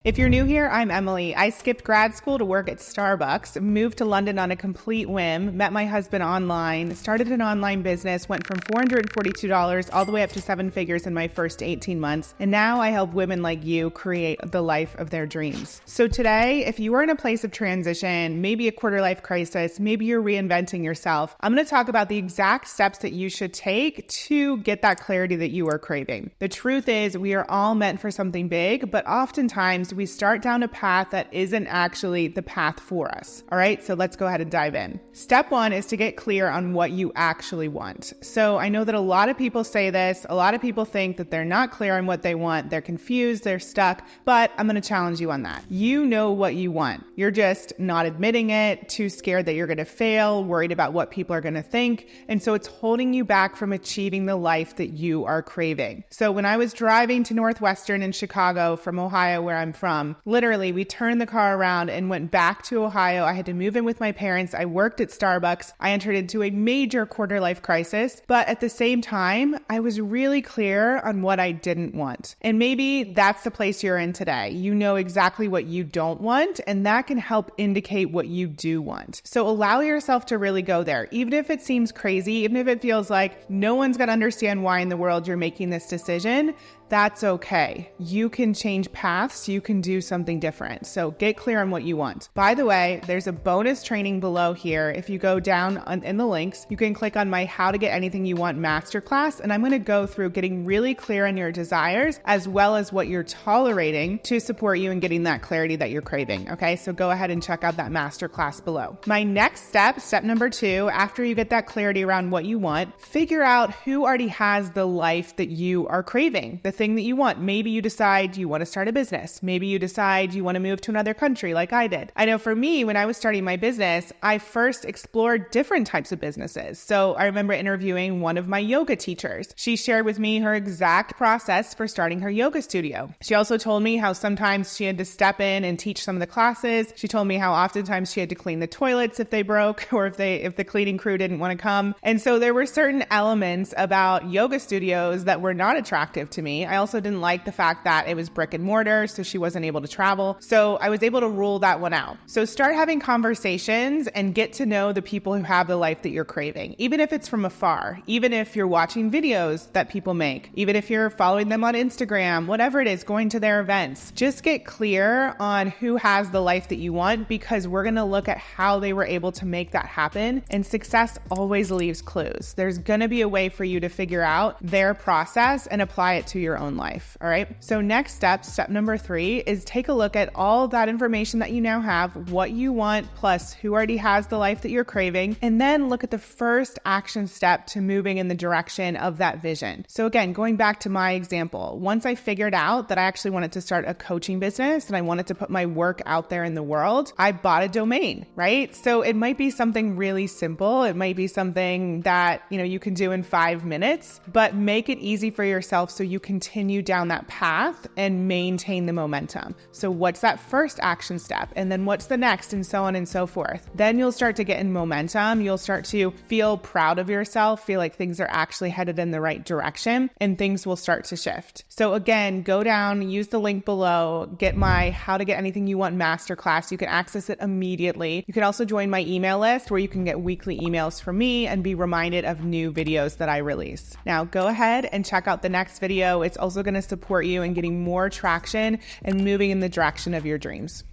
If you're new here, I'm Emily. I skipped grad school to work at Starbucks, moved to London on a complete whim, met my husband online, started an online business, went from $442 all the way up to 7 figures in my first 18 months, and now I help women like you create the life of their dreams. So today, if you are in a place of transition, maybe a quarter life crisis, maybe you're reinventing yourself, I'm going to talk about the exact steps that you should take to get that clarity that you are craving. The truth is, we are all meant for something big, but oftentimes we start down a path that isn't actually the path for us. All right, so let's go ahead and dive in. Step 1 is to get clear on what you actually want. So I know that a lot of people say this, a lot of people think that they're not clear on what they want, they're confused, they're stuck, but I'm going to challenge you on that. You know what you want. You're just not admitting it, too scared that you're going to fail, worried about what people are going to think, and so it's holding you back from achieving the life that you are craving. So when I was driving to Northwestern in Chicago from Ohio, where I'm from, literally we turned the car around and went back to Ohio. I had to move in with my parents. I worked at Starbucks. I entered into a major quarter life crisis, but at the same time, I was really clear on what I didn't want. And maybe that's the place you're in today. You know exactly what you don't want, and that can help indicate what you do want. So allow yourself to really go there. Even if it seems crazy, even if it feels like no one's going to understand why in the world you're making this decision, that's okay. You can change paths. You can do something different. So get clear on what you want. By the way, there's a bonus training below here. If you go down in the links, you can click on my How to Get Anything You Want masterclass. And I'm going to go through getting really clear on your desires as well as what you're tolerating to support you in getting that clarity that you're craving. Okay, so go ahead and check out that masterclass below. My next step, step number 2, after you get that clarity around what you want, figure out who already has the life that you are craving, the thing that you want. Maybe you decide you want to start a business. Maybe you decide you want to move to another country like I did. I know for me, when I was starting my business, I first explored different types of businesses. So I remember interviewing one of my yoga teachers. She shared with me her exact process for starting her yoga studio. She also told me how sometimes she had to step in and teach some of the classes. She told me how oftentimes she had to clean the toilets if they broke or if the cleaning crew didn't want to come. And so there were certain elements about yoga studios that were not attractive to me. I also didn't like the fact that it was brick and mortar, so she wasn't able to travel. So I was able to rule that one out. So start having conversations and get to know the people who have the life that you're craving, even if it's from afar, even if you're watching videos that people make, even if you're following them on Instagram, whatever it is, going to their events. Just get clear on who has the life that you want, because we're going to look at how they were able to make that happen. And success always leaves clues. There's going to be a way for you to figure out their process and apply it to your own life. All right. So next step, step number 3, is take a look at all that information that you now have, what you want, plus who already has the life that you're craving, and then look at the first action step to moving in the direction of that vision. So again, going back to my example, once I figured out that I actually wanted to start a coaching business and I wanted to put my work out there in the world, I bought a domain, right? So it might be something really simple. It might be something that, you can do in 5 minutes, but make it easy for yourself so you continue down that path and maintain the momentum. So what's that first action step? And then what's the next? And so on and so forth. Then you'll start to get in momentum. You'll start to feel proud of yourself, feel like things are actually headed in the right direction, and things will start to shift. So again, go down, use the link below, get my How to Get Anything You Want masterclass. You can access it immediately. You can also join my email list where you can get weekly emails from me and be reminded of new videos that I release. Now go ahead and check out the next video. It's also going to support you in getting more traction and moving in the direction of your dreams.